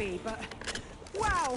be, but wow!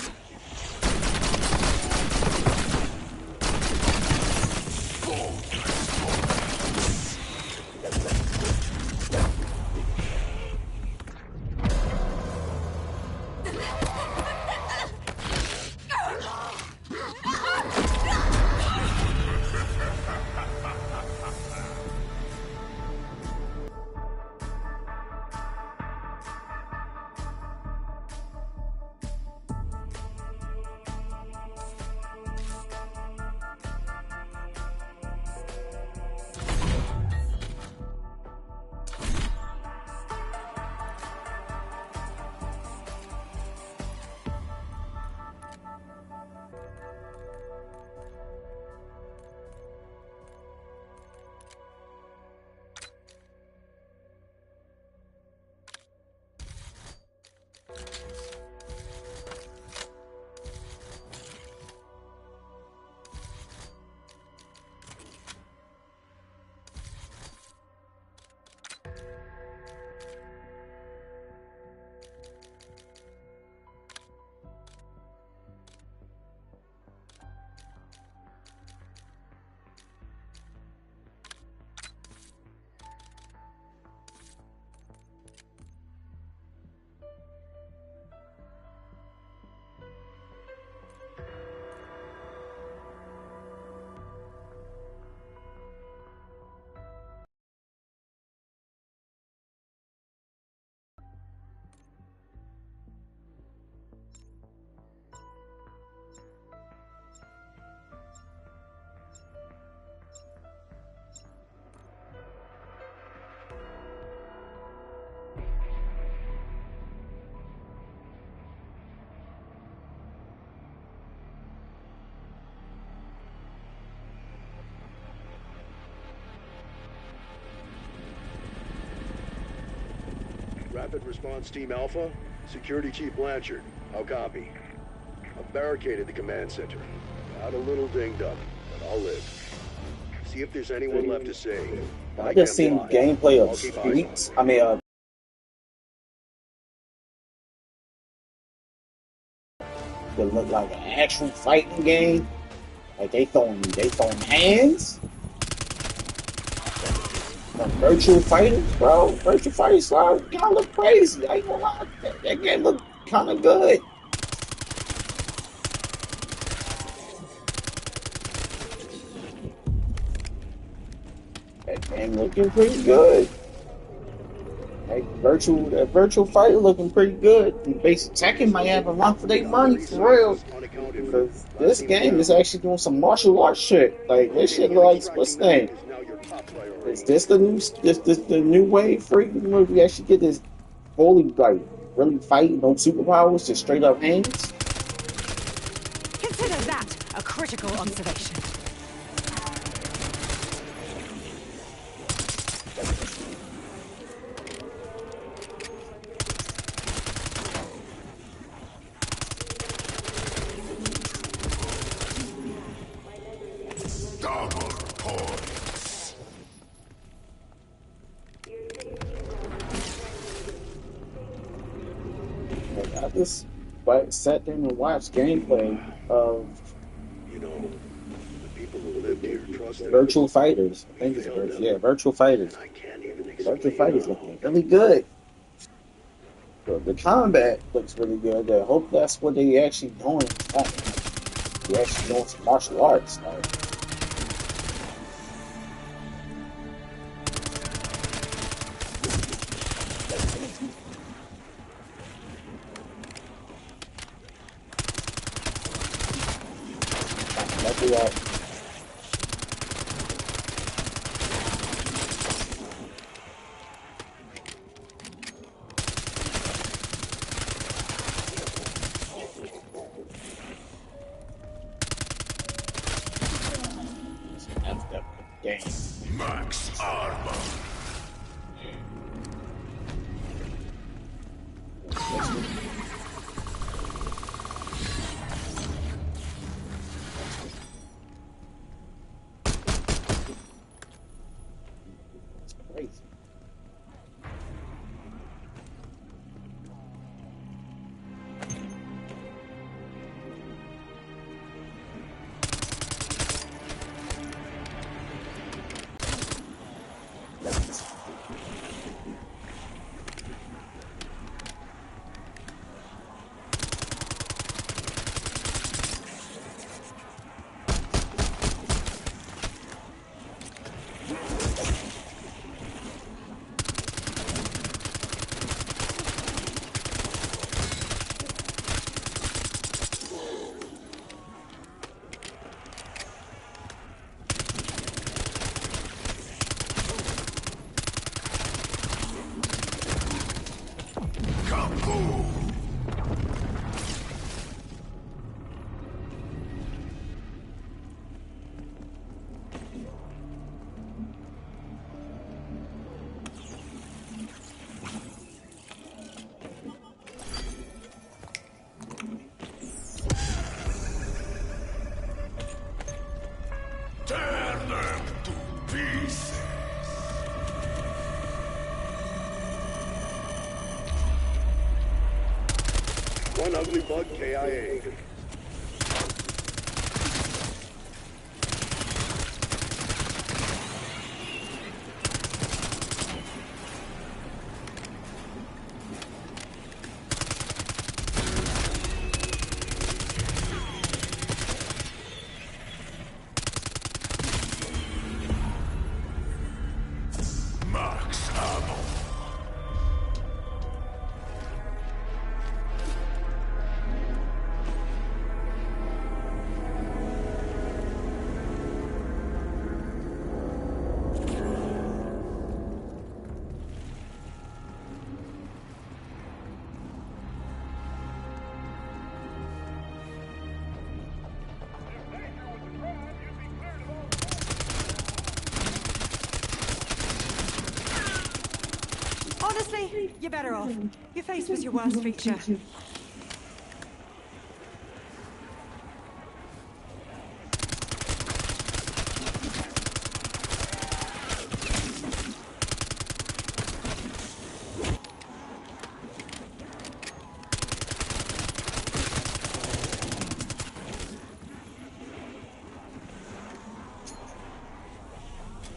Rapid Response Team Alpha, Security Chief Blanchard. How copy? I've barricaded the command center. Got a little dinged up, but I'll live. See if there's anyone left to save. I just seen gameplay of Streets. It look like an actual fighting game. Like they throwing hands. Like virtual fighters, bro. Virtual fighters kind of look crazy. I ain't gonna lie. That game look kind of good. That game looking pretty good. Like virtual fighter looking pretty good. And basic Tekken might have a run for their money for real. Because this game is actually doing some martial arts shit. Like this shit like what's the name? Is this the new way for where we actually get this fully like really fighting, no superpowers, just straight up hands? Consider that a critical observation. I just sat down and watched gameplay of the people who lived here trusted Virtual Fighters. I think it's Virtual Fighters. Virtual Fighters looking really good. The combat looks really good. I hope that's what they actually doing. They're actually doing some martial arts. Like. Max armor. One ugly bug KIA. Max ammo. Honestly, you're better off. Your face was your worst feature.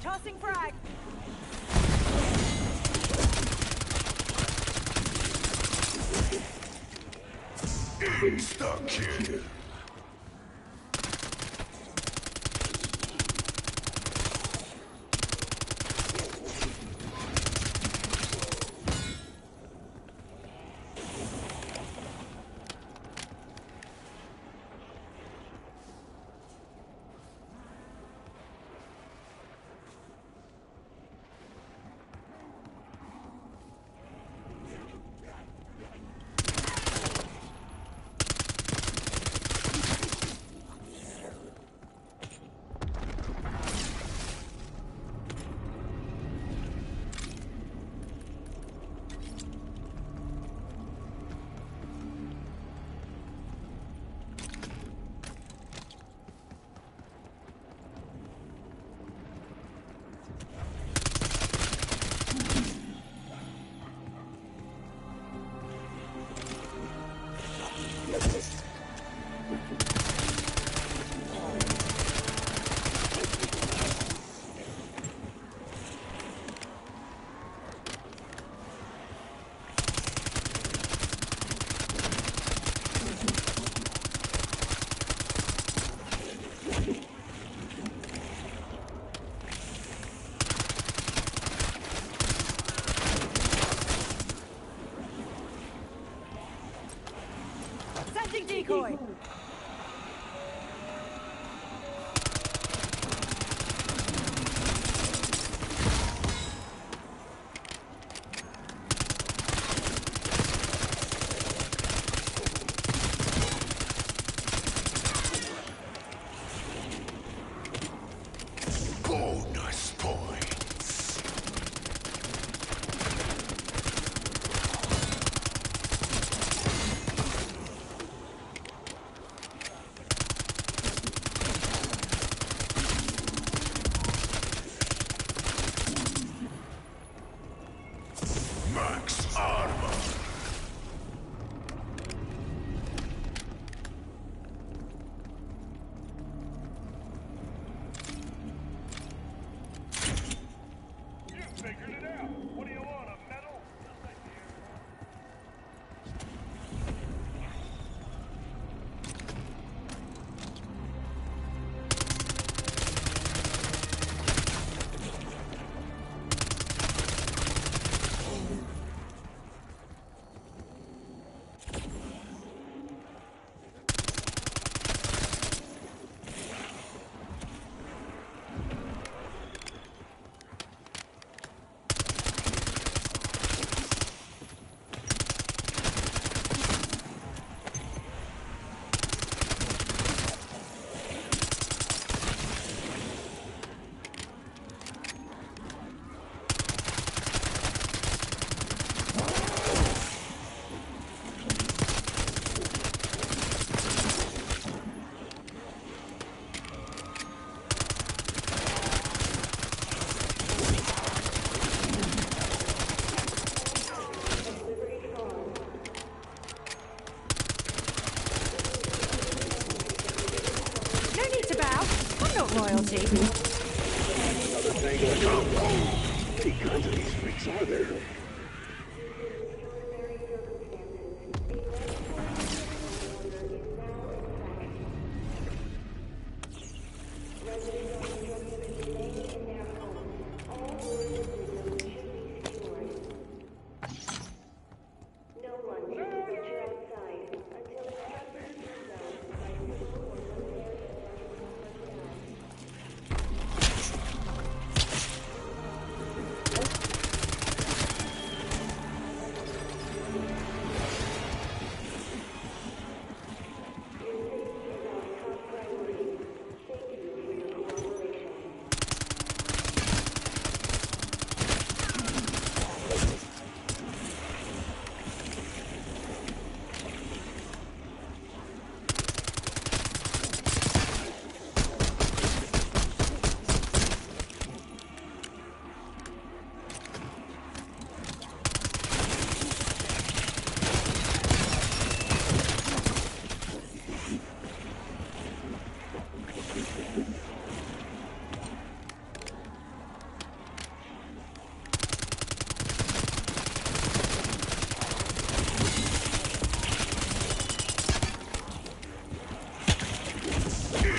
Tossing frag. Insta-kill. Sending decoy. Bonus points. Max armor. cheap. Another tango in front of us. How many kinds of these freaks are there?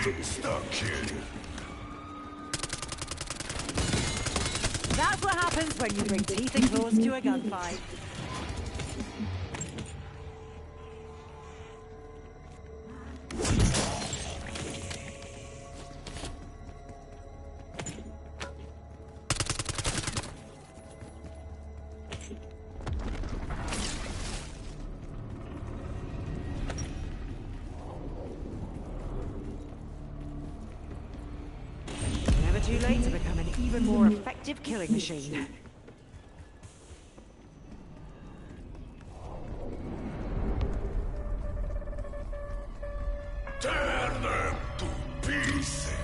Insta-kill. That's what happens when you bring teeth and claws to a gunfight. Never too late to become an even more effective killing machine. Tear them to pieces.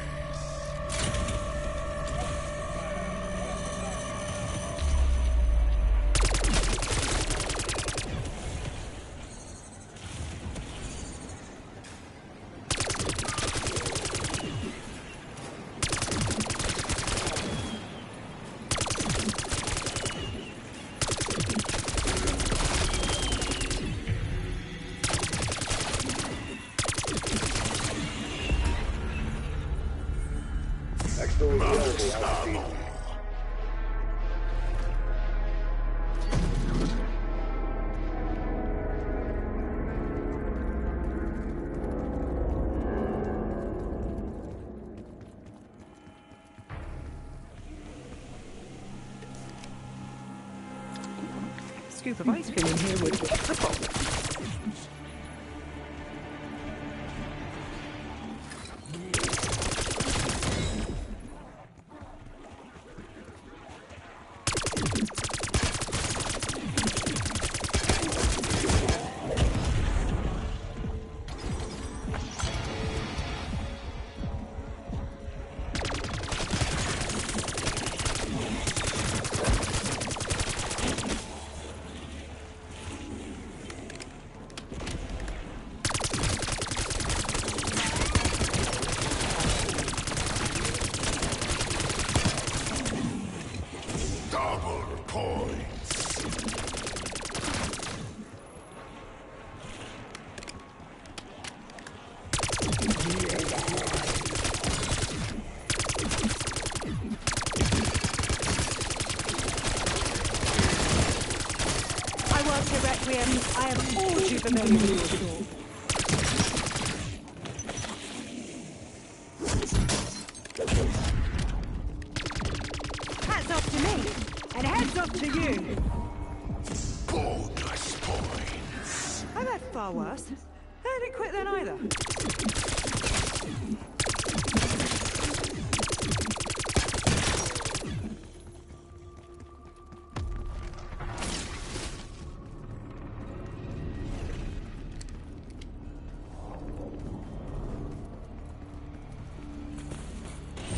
Expo available altitude. Scoop of ice cream in here would fix the problem. Double points. I work at Requiem. I am all too familiar with your store. Hats off to me, and heads off to you. Bonus points. I've had far worse. I didn't quit then either.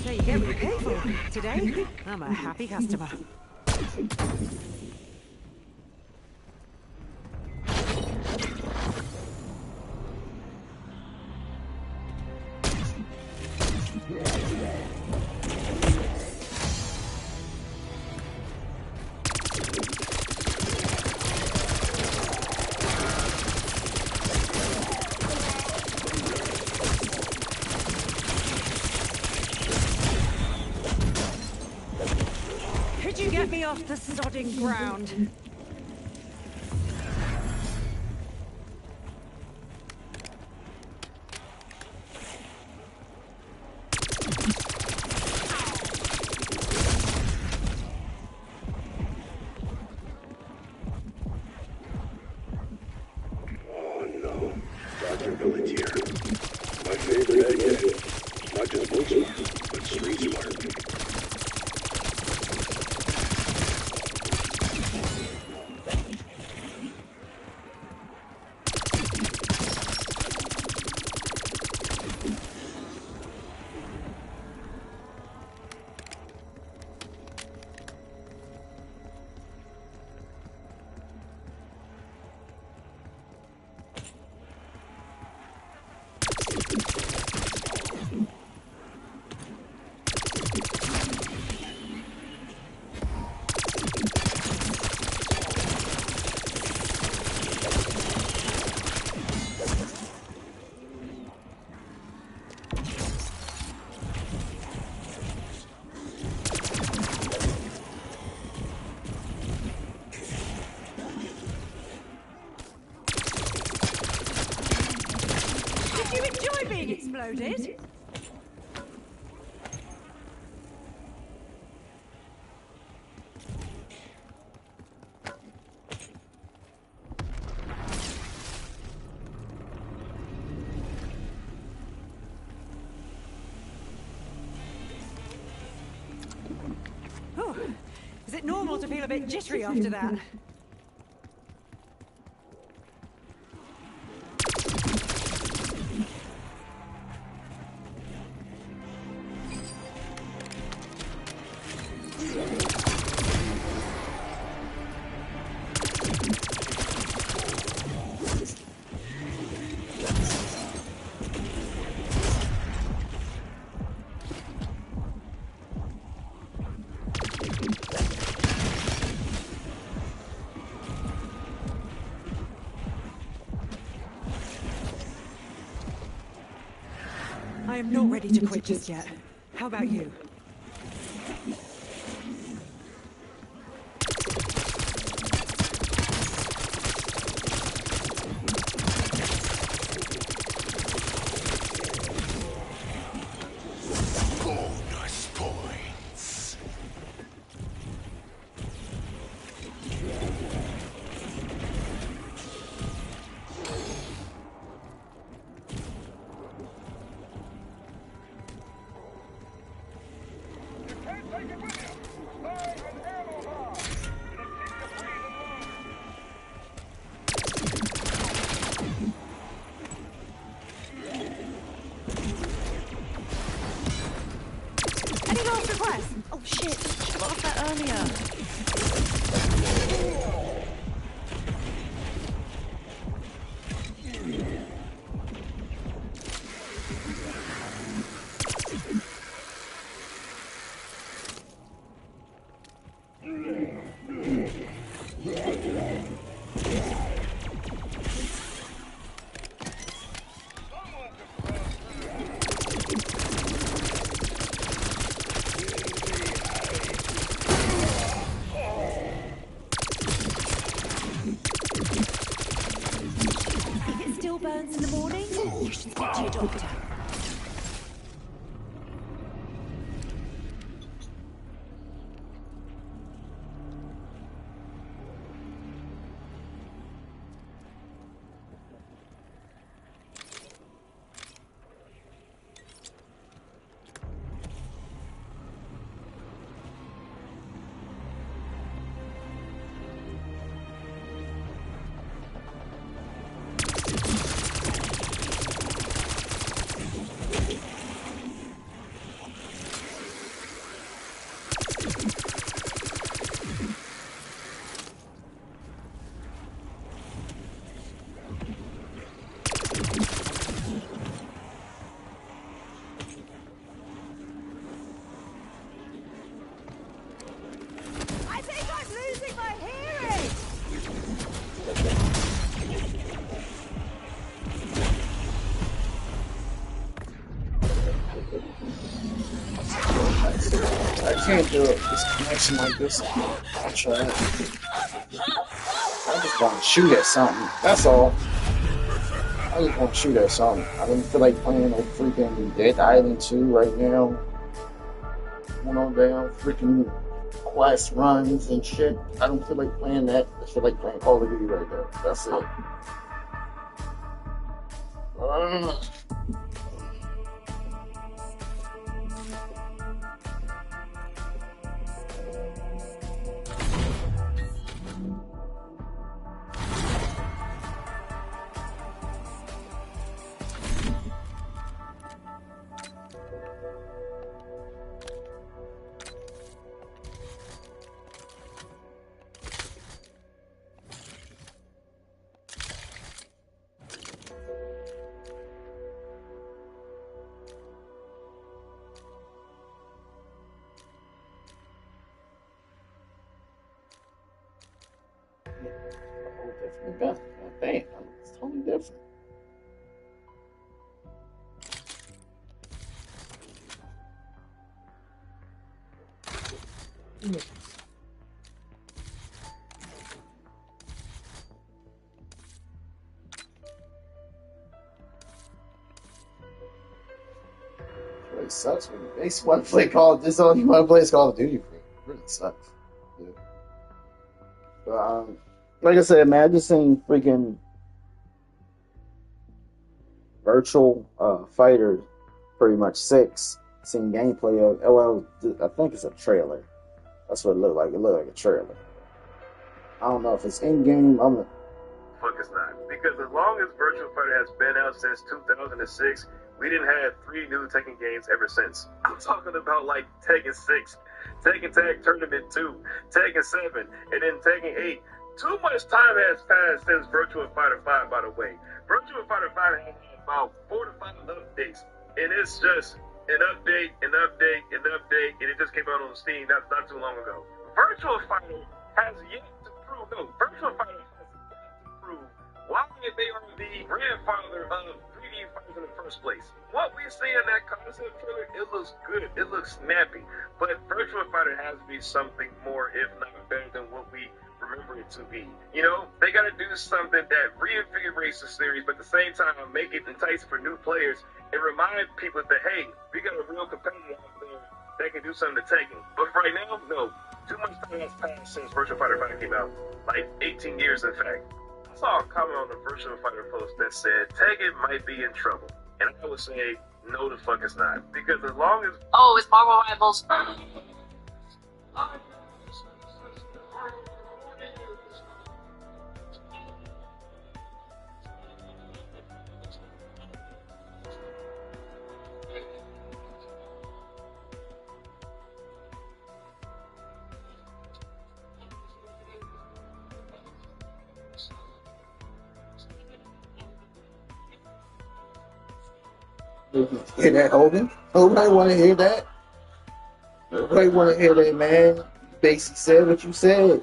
So you get what you pay for. Today, I'm a happy customer. off the sodding ground. Oh no. Dr. Pelletier. My favorite egghead. Not just book smart, but street smart. Did you enjoy being exploded? Oh, is it normal to feel a bit jittery after that? I am not ready to quit just yet. How about you? Bonus points. Any last requests? Oh shit, I forgot of that earlier. If it still burns in the morning, you should speak to your doctor. feel this connection like this. I try. I just want to shoot at something. That's all. I just want to shoot at something. I don't feel like playing no freaking Dead Island 2 right now. One on down freaking quest runs and shit. I don't feel like playing that. I feel like playing Call of Duty right now. That's it. Different best. Damn, it's totally different. Really sucks when they want to play Call of Duty. This only you want to play Call of Duty for. It really sucks. Yeah. But like I said, man, I just seen freaking Virtual Fighter, pretty much 6. Seen gameplay of. Oh well, I think it's a trailer. That's what it looked like. It looked like a trailer. I don't know if it's in game. Fuck, it's not. Because as long as Virtual Fighter has been out since 2006, we didn't have 3 new Tekken games ever since. I'm talking about like Tekken 6, Tekken Tag Tournament 2, Tekken 7, and then Tekken 8. Too much time has passed since Virtual Fighter 5, by the way. Virtual Fighter 5 has had about 4 to 5 updates, and it's just an update, and it just came out on Steam not too long ago. Virtual Fighter has yet to prove, Virtual Fighter has yet to prove why they are the grandfather of 3D fighters in the first place. What we see in that concept trailer, it looks good, it looks snappy, but Virtual Fighter has to be something more, if not better than what we remember it to be. You know, they gotta do something that reinvigorates the series, but at the same time make it enticing for new players and remind people that, hey, we got a real competitor out there that can do something to Tekken. But for right now, no. Too much time has passed since Virtual Fighter 5 came out. Like 18 years, in fact. I saw a comment on the Virtual Fighter post that said Tekken might be in trouble. And I would say, no the fuck it's not. Because as long as... Oh, it's Marvel Rivals. Hear that, Hogan? Nobody want to hear that. Nobody want to hear that, man. You basically said what you said.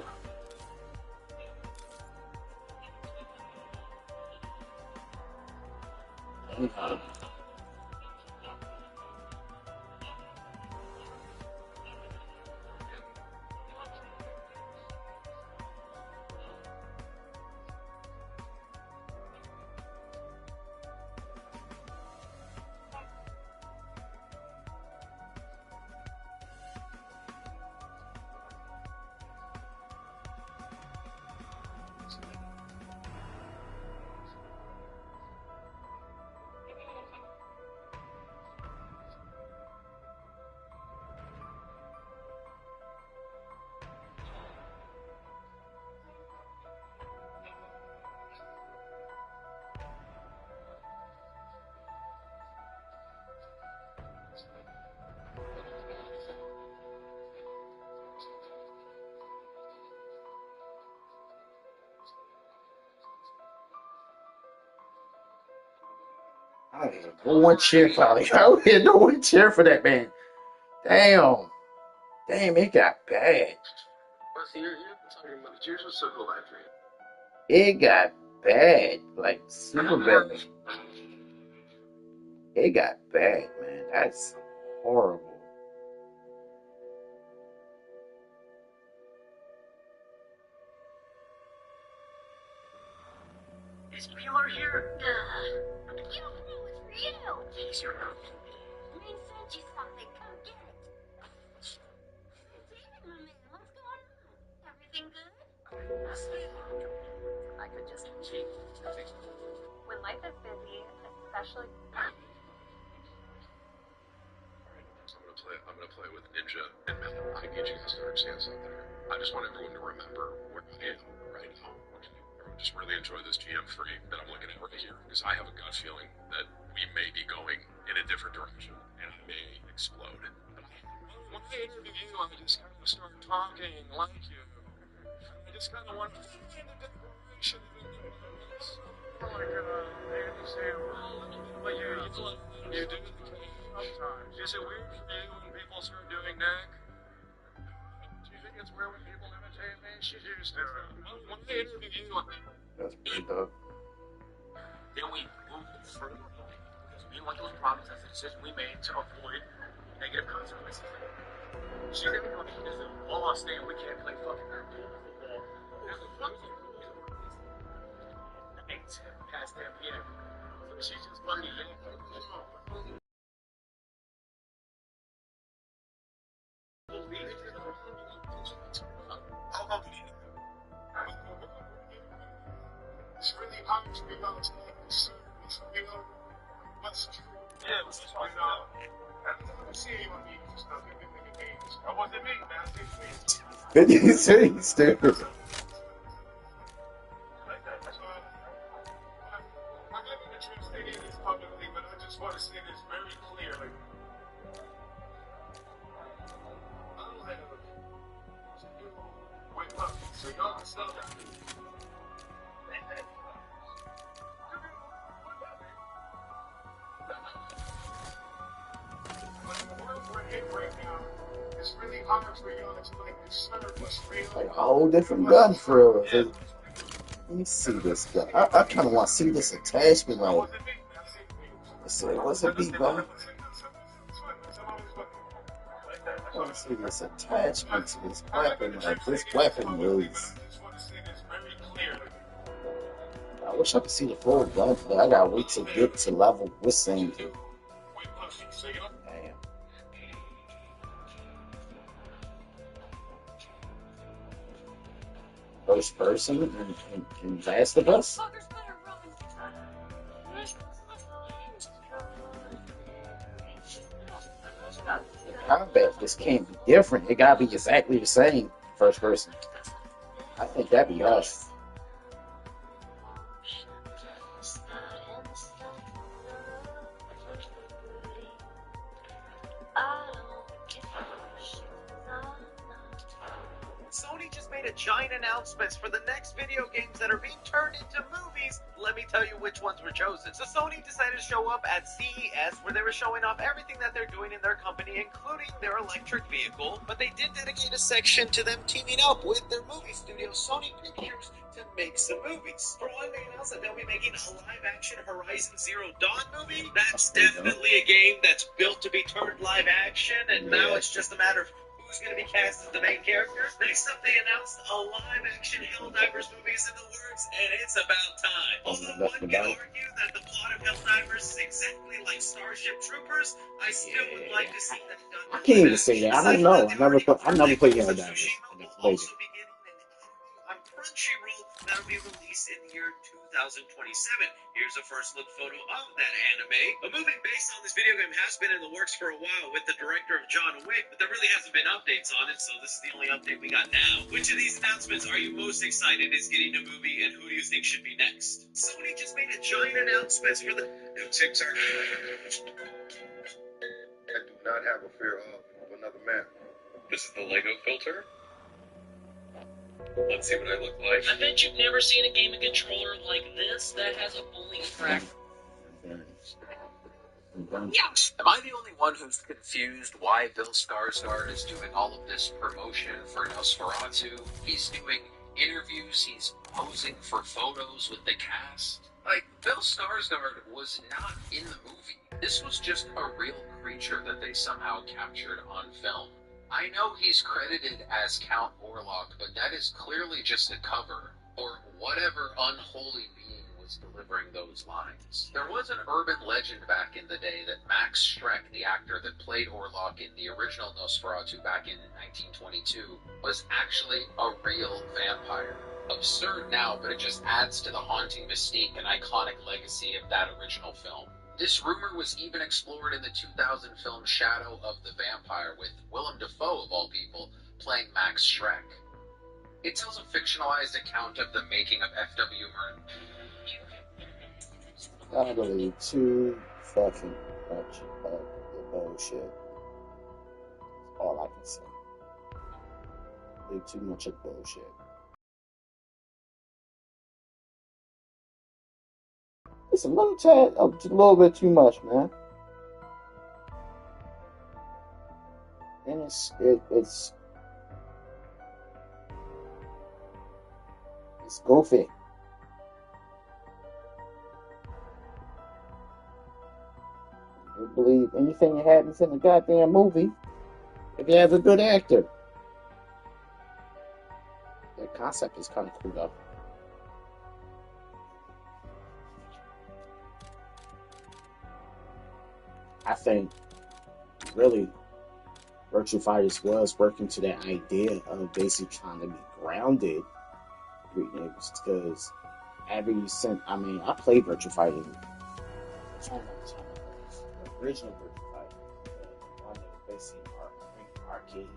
I hear no one cheer for I don't hear no one cheer for that man. Damn, it got bad. It got bad, like super bad. It got bad, man. That's horrible. Is Peeler here? You don't know it's for you. He's your Main sent you something. Come get it. David, my man, what's going on? Everything good? I could just cheat. When life is busy, especially. I'm gonna play with Ninja and Mel. I need you guys to understand something. I just want everyone to remember where I am right now. Everyone just really enjoy this GM3 that I'm looking at right here, because I have a gut feeling that we may be going in a different direction, and I may explode. But when I interview you, I just kind of start talking like you. I just kind of want to find a declaration of independence. Like, they understand, but you do sometimes. Is it weird for you when people start doing that? Do you think it's weird when people imitate me? She used to. When they interview you, That's pretty dope. Then we moved further. Because we want those problems as a decision we made to avoid negative consequences. She's acting like there's a law saying we can't play fucking her. There's a fucking 8 past 10 p.m. So she's just fucking yanking. it's really hard to be able to make this service, what's true. Yeah, it was just like, every time I see anyone being just not giving me the games. That wasn't me, man. I didn't mean it. 50 Cent, stupid. I'm not going to translate it this publicly, but I just want to say this very clearly. I don't have to do with nothing, so y'all can stop that. Right now, it's really hard for y'all to like discern what's real. Like a whole different gun for real. Let me see this guy. I kind of want to see this attachment. Like, let's see, what's it be, bro? I want to see this attachment to this weapon. Like, this weapon is. I wish I could see the full gun, but I gotta wait to get to level with same. Damn. First person in Last of Us. The combat just can't be different. It gotta be exactly the same. First person. I think that'd be us. Sony just made a giant announcements for the next video games that are being turned into movies. Let me tell you which ones were chosen. So Sony decided to show up at CES, where they were showing off everything that they're doing in their company, including their electric vehicle. But they did dedicate a section to them teaming up with their movie studio, Sony Pictures, to make some movies. For one, they announced that they'll be making a live-action Horizon Zero Dawn movie. That's definitely a game that's built to be turned live-action, and now it's just a matter of who's going to be cast as the main character. Next up, they announced a live-action Helldivers movie is in the works, and it's about time. Although one can argue that the plot of Helldivers is exactly like Starship Troopers, I still would like to see that done. I can't even say that. I don't know. I never played Helldivers. On Crunchyroll, that'll be released in the year 2027. Here's a first look photo of that anime. A movie based on this video game has been in the works for a while with the director of John Wick, but there really hasn't been updates on it, so this is the only update we got now. Which of these announcements are you most excited is getting a movie, and who do you think should be next? Sony just made a giant announcement for the new TikTok. I do not have a fear of another man. This is the Lego filter. Let's see what I look like. I bet you've never seen a gaming controller like this that has a bowling track. Am I the only one who's confused why Bill Skarsgård is doing all of this promotion for Nosferatu? He's doing interviews, he's posing for photos with the cast. Like, Bill Skarsgård was not in the movie. This was just a real creature that they somehow captured on film. I know he's credited as Count Orlok, but that is clearly just a cover, or whatever unholy being was delivering those lines. There was an urban legend back in the day that Max Schreck, the actor that played Orlok in the original Nosferatu back in 1922, was actually a real vampire. Absurd now, but it just adds to the haunting mystique and iconic legacy of that original film. This rumor was even explored in the 2000 film Shadow of the Vampire, with Willem Dafoe, of all people, playing Max Schreck. It tells a fictionalized account of the making of F.W. Murnau. I believe too fucking much of the bullshit. That's all I can say. I believe too much of bullshit. It's a little bit too much, man. And it's goofy. You believe anything that happens in the goddamn movie if you have a good actor. That concept is kind of cool though. I think really Virtua Fighters was working to that idea of basically trying to be grounded because I played Virtua Fighter. The original Virtua Fighter, the one that was basically arcade,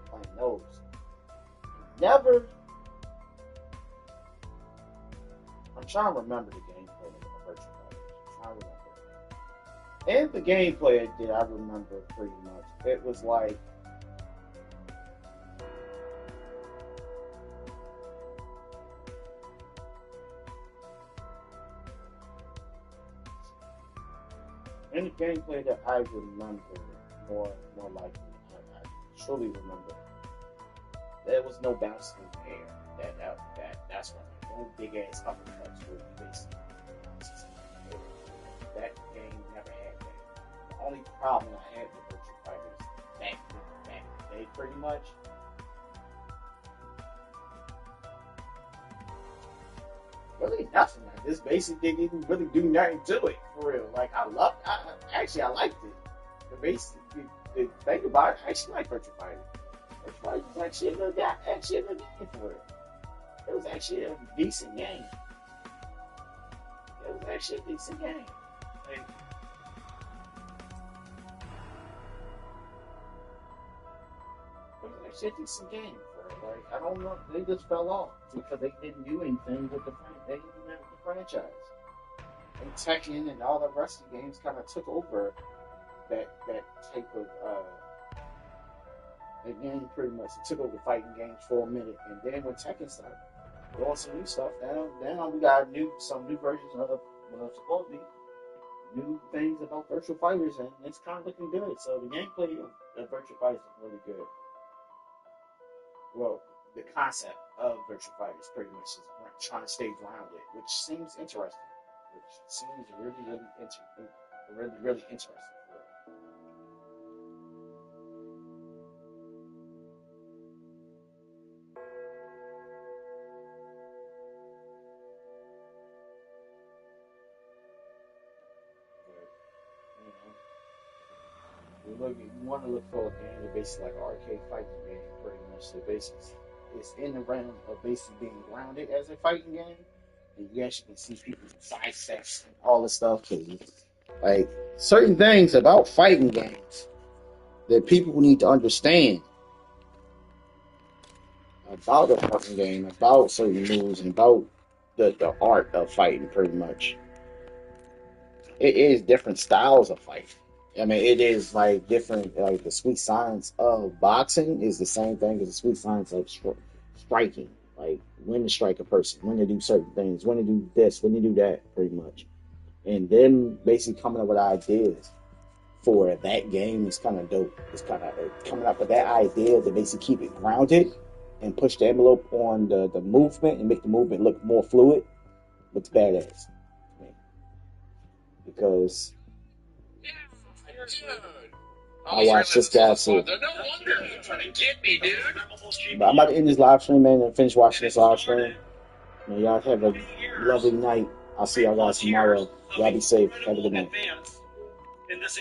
playing those. Never. I'm trying to remember the gameplay of Virtua Fighter. I'm trying to remember. And the gameplay that I remember pretty much. It was like in the gameplay that I remember more likely, I truly remember, there was no bouncing in the air. That's what no big ass uppercuts were basically. That game never had that. The only problem I had with Virtua Fighters back in the day, pretty much, really nothing. Like, this basic didn't even really do nothing to it, for real. Like, I liked it. The thing about it, I actually like Virtua Fighter. Virtua Fighter was actually a good game for it. It was actually a decent game. Like, it was actually a decent game for it. Like, I don't know, they just fell off because they didn't do anything with the franchise. And Tekken and all the rest of the games kind of took over that type of that game pretty much. It took over fighting games for a minute, and then when Tekken started doing some new stuff, now we got some new versions of what's supposed to be new things about Virtua Fighters, and it's kind of looking good. So the gameplay of Virtua Fighters is really good. Well, the concept of Virtua Fighters pretty much is trying to stay grounded, which seems interesting. Which seems really interesting. You want to look for a game that basically like an arcade fighting game, pretty much. So basically, it's in the realm of basically being grounded as a fighting game. And you actually can see people side steps and all this stuff. Like, certain things about fighting games that people need to understand about a fighting game, about certain moves, and about the art of fighting, pretty much. It is different styles of fighting. I mean, it is like different, like the sweet science of boxing is the same thing as the sweet science of striking. Like when to strike a person, when to do certain things, when to do this, when to do that, pretty much. And then basically coming up with ideas for that game is kind of dope. It's kind of coming up with that idea to basically keep it grounded and push the envelope on the movement and make the movement look more fluid. Looks badass. Because I watched this guy too. No wonder you're trying to get me, dude. But I'm about to end this live stream, man, and finish watching this live stream. Y'all have a lovely night. I'll see y'all guys tomorrow. Y'all be safe. Have a good night. In this